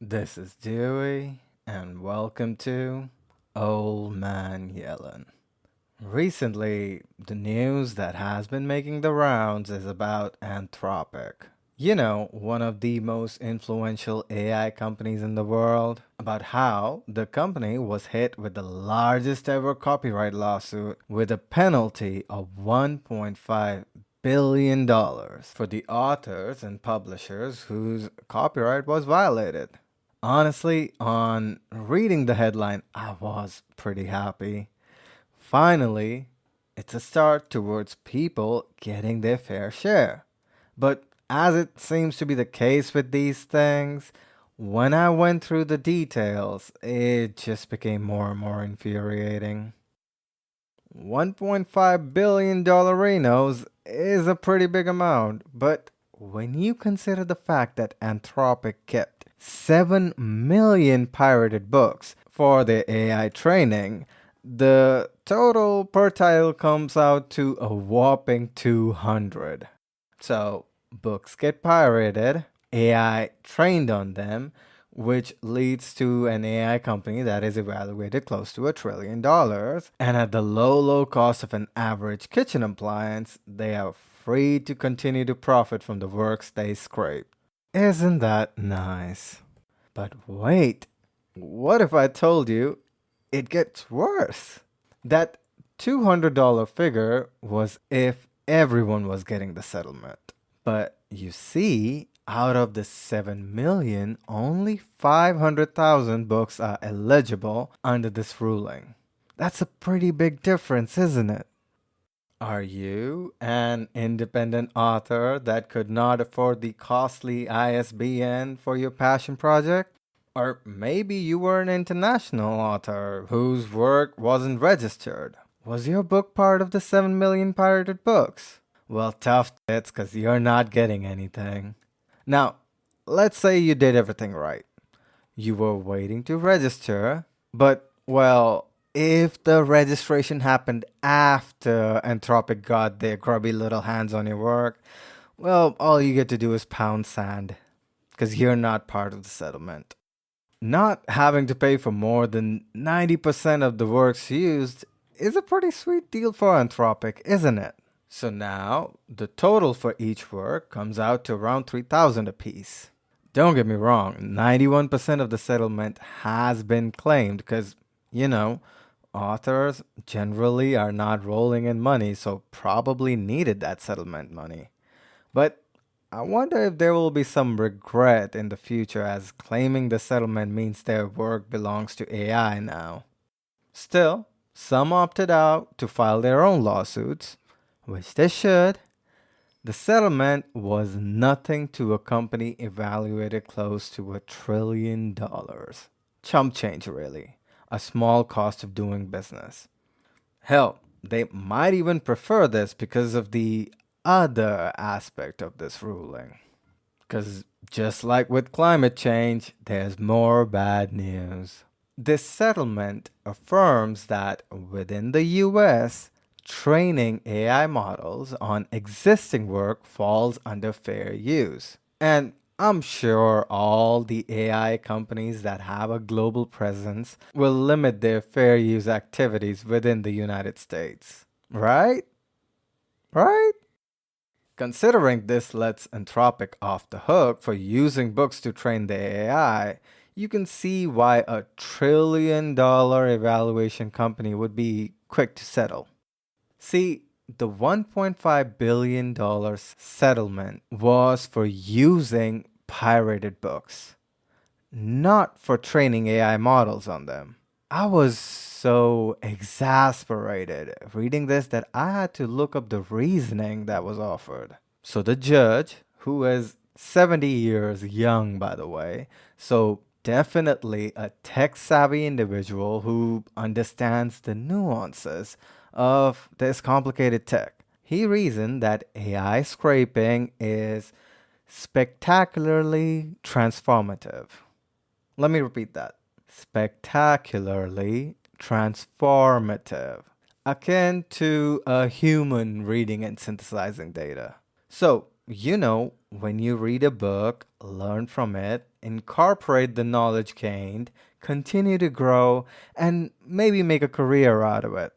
This is Dewey, and welcome to Old Man Yellin'. Recently, the news that has been making the rounds is about Anthropic. One of the most influential AI companies in the world, about how the company was hit with the largest ever copyright lawsuit with a penalty of $1.5 billion dollars for the authors and publishers whose copyright was violated. Honestly, on reading the headline, I was pretty happy. Finally, it's a start towards people getting their fair share. But as it seems to be the case with these things, when I went through the details, it just became more and more infuriating. $1.5 billion Renos is a pretty big amount, but when you consider the fact that Anthropic kept 7 million pirated books for their AI training, the total per title comes out to a whopping 200. So, books get pirated, AI trained on them, which leads to an AI company that is evaluated close to $1 trillion. And at the low cost of an average kitchen appliance, they are free to continue to profit from the works they scrape. Isn't that nice? But wait, what if I told you it gets worse? That $200 figure was if everyone was getting the settlement. But you see, out of the 7 million, only 500,000 books are eligible under this ruling. That's a pretty big difference, isn't it? Are you an independent author that could not afford the costly ISBN for your passion project? Or maybe you were an international author whose work wasn't registered. Was your book part of the 7 million pirated books? Well, tough tits, because you're not getting anything. Now, let's say you did everything right. You were waiting to register, but, well, if the registration happened after Anthropic got their grubby little hands on your work, well, all you get to do is pound sand, because you're not part of the settlement. Not having to pay for more than 90% of the works used is a pretty sweet deal for Anthropic, isn't it? So now, the total for each work comes out to around 3,000 apiece. Don't get me wrong, 91% of the settlement has been claimed because, authors generally are not rolling in money, so probably needed that settlement money. But I wonder if there will be some regret in the future as claiming the settlement means their work belongs to AI now. Still, some opted out to file their own lawsuits, which they should. The settlement was nothing to a company evaluated close to $1 trillion. Chump change, really. A small cost of doing business. Hell, they might even prefer this because of the other aspect of this ruling. Because just like with climate change, there's more bad news. This settlement affirms that within the US, training AI models on existing work falls under fair use. And I'm sure all the AI companies that have a global presence will limit their fair use activities within the United States. Right? Right? Considering this lets Anthropic off the hook for using books to train the AI, you can see why $1 trillion evaluation company would be quick to settle. See, the $1.5 billion settlement was for using pirated books, not for training AI models on them. I was so exasperated reading this that I had to look up the reasoning that was offered. So the judge, who is 70 years young, by the way, so definitely a tech savvy individual who understands the nuances of this complicated tech. He reasoned that AI scraping is spectacularly transformative. Let me repeat that. Spectacularly transformative, akin to a human reading and synthesizing data. So, when you read a book, learn from it, incorporate the knowledge gained, continue to grow, and maybe make a career out of it.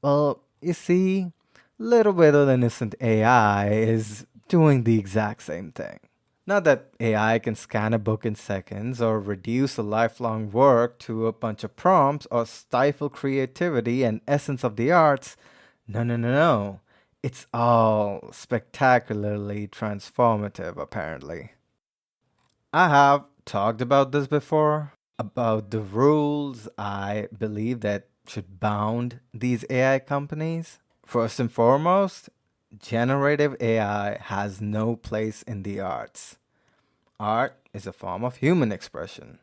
Well, you see, little bit of innocent AI is doing the exact same thing. Not that AI can scan a book in seconds or reduce a lifelong work to a bunch of prompts or stifle creativity and essence of the arts. No, no, no, no. It's all spectacularly transformative, apparently. I have talked about this before, about the rules I believe that should bound these AI companies. First and foremost, generative AI has no place in the arts. Art is a form of human expression.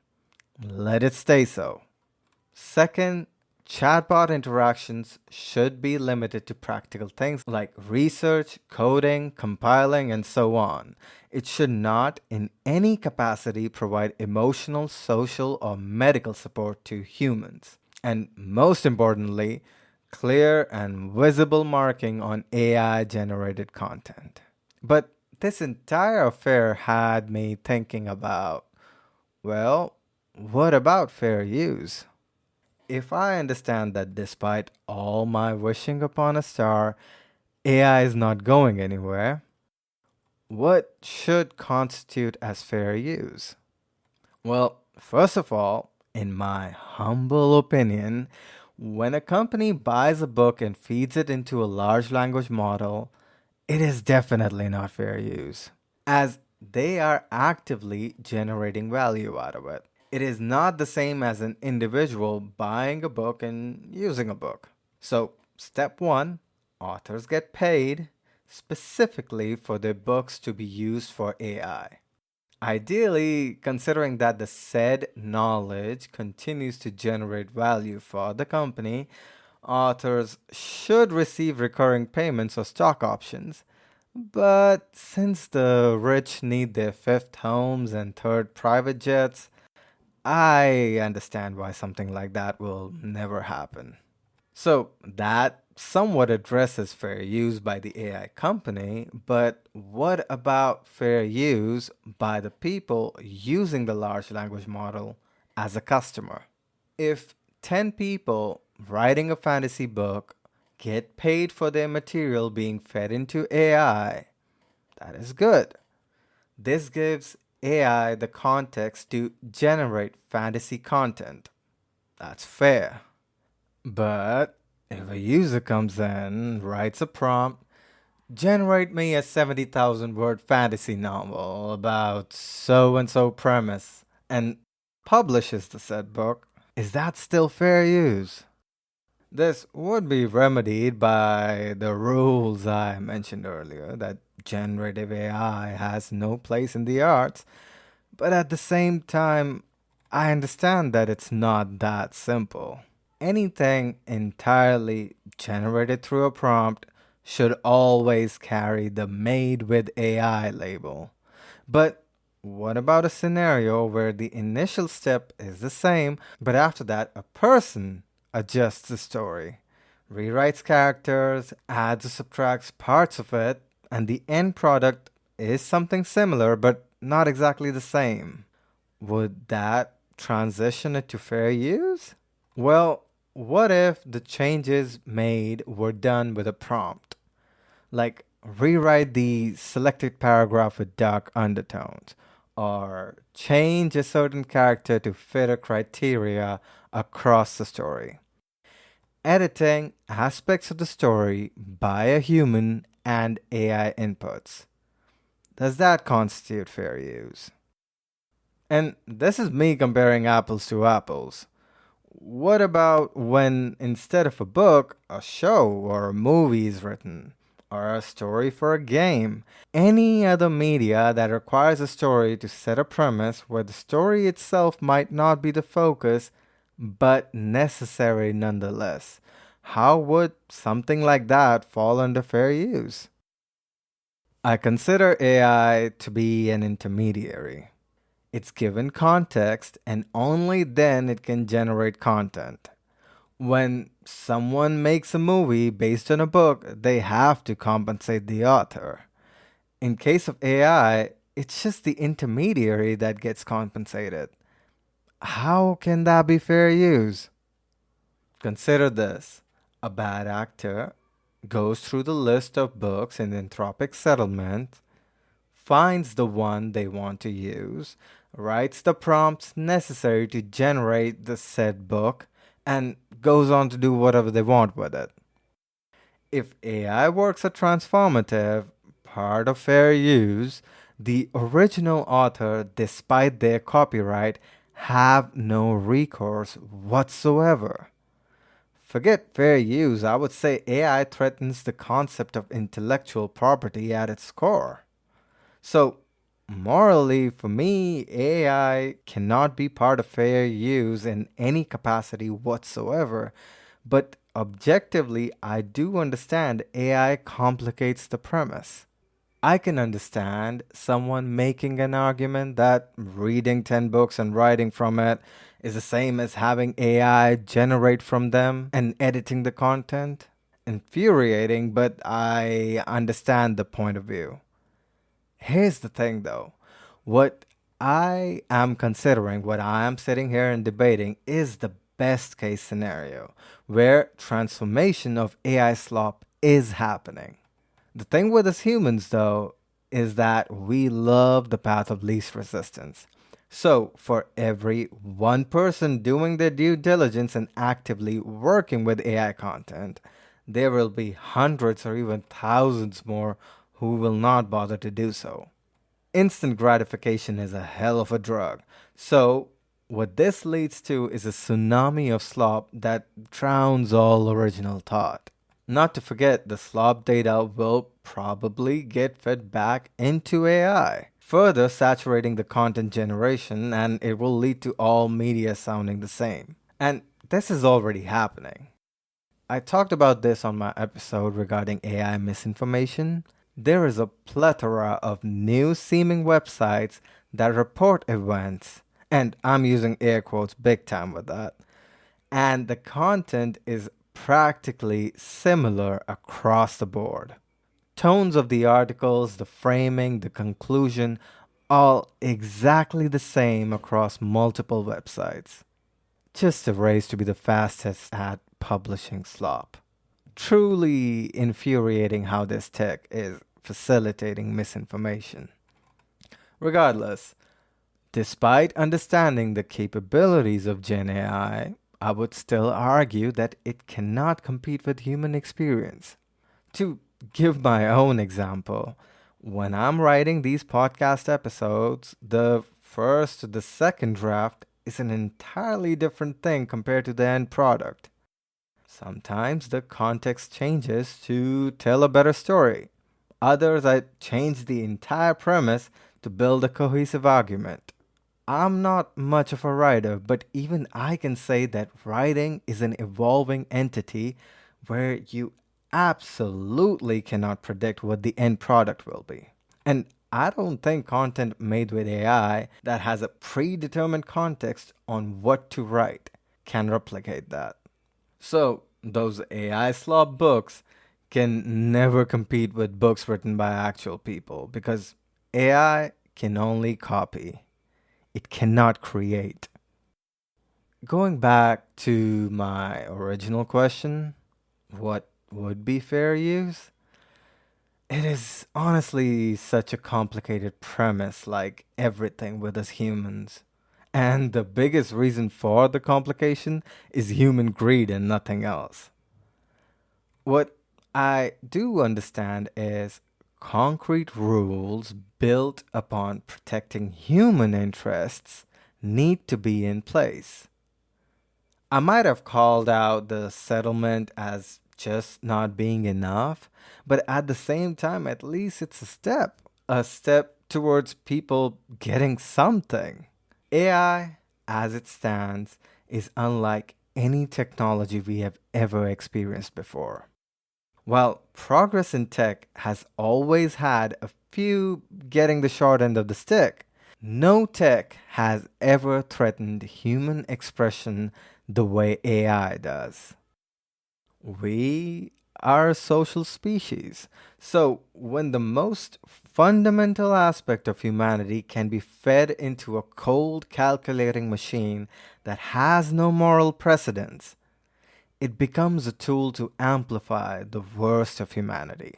Let it stay so. Second, chatbot interactions should be limited to practical things like research, coding, compiling, and so on. It should not, in any capacity, provide emotional, social, or medical support to humans. And most importantly, clear and visible marking on AI generated content. But this entire affair had me thinking about, well, what about fair use? If I understand that despite all my wishing upon a star, AI is not going anywhere, what should constitute as fair use? Well, first of all, in my humble opinion, when a company buys a book and feeds it into a large language model, it is definitely not fair use, as they are actively generating value out of it. It is not the same as an individual buying a book and using a book. So, step one, authors get paid specifically for their books to be used for AI. Ideally, considering that the said knowledge continues to generate value for the company, authors should receive recurring payments or stock options. But since the rich need their fifth homes and third private jets, I understand why something like that will never happen. So that somewhat addresses fair use by the AI company, but what about fair use by the people using the large language model as a customer? If 10 people writing a fantasy book get paid for their material being fed into AI, that is good. This gives AI the context to generate fantasy content. That's fair. But if a user comes in, writes a prompt, generate me a 70,000 word fantasy novel about so and so premise, and publishes the said book, is that still fair use? This would be remedied by the rules I mentioned earlier that generative AI has no place in the arts, but at the same time, I understand that it's not that simple. Anything entirely generated through a prompt should always carry the made with AI label. But what about a scenario where the initial step is the same, but after that, a person adjusts the story, rewrites characters, adds or subtracts parts of it, and the end product is something similar but not exactly the same? Would that transition it to fair use? Well, what if the changes made were done with a prompt? Like rewrite the selected paragraph with dark undertones, or change a certain character to fit a criteria across the story. Editing aspects of the story by a human and AI inputs. Does that constitute fair use? And this is me comparing apples to apples. What about when instead of a book, a show or a movie is written? Or a story for a game? Any other media that requires a story to set a premise where the story itself might not be the focus, but necessary nonetheless. How would something like that fall under fair use? I consider AI to be an intermediary. It's given context, and only then it can generate content. When someone makes a movie based on a book, they have to compensate the author. In case of AI, it's just the intermediary that gets compensated. How can that be fair use? Consider this: a bad actor goes through the list of books in Anthropic settlement, finds the one they want to use, writes the prompts necessary to generate the said book, and goes on to do whatever they want with it. If AI works are transformative, part of fair use, the original author, despite their copyright, have no recourse whatsoever. Forget fair use, I would say AI threatens the concept of intellectual property at its core. So, morally, for me, AI cannot be part of fair use in any capacity whatsoever. But objectively, I do understand AI complicates the premise. I can understand someone making an argument that reading 10 books and writing from it is the same as having AI generate from them and editing the content. Infuriating, but I understand the point of view. Here's the thing though. What I am considering, what I am sitting here and debating, is the best case scenario where transformation of AI slop is happening. The thing with us humans, though, is that we love the path of least resistance. So, for every one person doing their due diligence and actively working with AI content, there will be hundreds or even thousands more who will not bother to do so. Instant gratification is a hell of a drug. So, what this leads to is a tsunami of slop that drowns all original thought. Not to forget, the slop data will probably get fed back into AI, further saturating the content generation, and it will lead to all media sounding the same. And this is already happening. I talked about this on my episode regarding AI misinformation. There is a plethora of new seeming websites that report events, and I'm using air quotes big time with that. And the content is practically similar across the board. Tones of the articles, the framing, the conclusion, all exactly the same across multiple websites. Just a race to be the fastest at publishing slop. Truly infuriating how this tech is facilitating misinformation. Regardless, despite understanding the capabilities of Gen AI, I would still argue that it cannot compete with human experience. To give my own example, when I'm writing these podcast episodes, the first to the second draft is an entirely different thing compared to the end product. Sometimes the context changes to tell a better story. Others, I change the entire premise to build a cohesive argument. I'm not much of a writer, but even I can say that writing is an evolving entity where you absolutely cannot predict what the end product will be. And I don't think content made with AI that has a predetermined context on what to write can replicate that. So, those AI slop books can never compete with books written by actual people because AI can only copy, it cannot create. Going back to my original question, what would be fair use? It is honestly such a complicated premise, like everything with us humans. And the biggest reason for the complication is human greed and nothing else. What I do understand is concrete rules built upon protecting human interests need to be in place. I might have called out the settlement as just not being enough, but at the same time, at least it's a step towards people getting something. AI, as it stands, is unlike any technology we have ever experienced before. While progress in tech has always had a few getting the short end of the stick, no tech has ever threatened human expression the way AI does. We are a social species. So, when the most fundamental aspect of humanity can be fed into a cold, calculating machine that has no moral precedence, it becomes a tool to amplify the worst of humanity.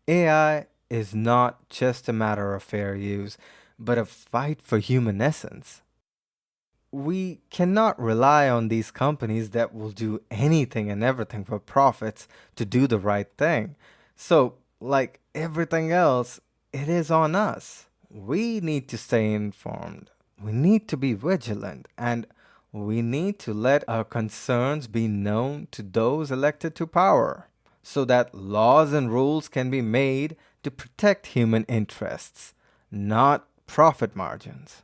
AI is not just a matter of fair use, but a fight for human essence. We cannot rely on these companies that will do anything and everything for profits to do the right thing. So, like everything else, it is on us. We need to stay informed. We need to be vigilant and we need to let our concerns be known to those elected to power so that laws and rules can be made to protect human interests, not profit margins.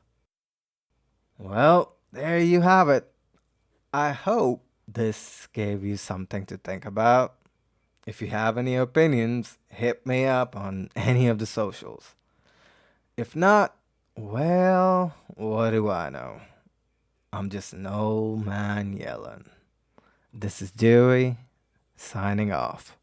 Well, there you have it. I hope this gave you something to think about. If you have any opinions, hit me up on any of the socials. If not, well, what do I know? I'm just an old man yelling. This is Dewey, signing off.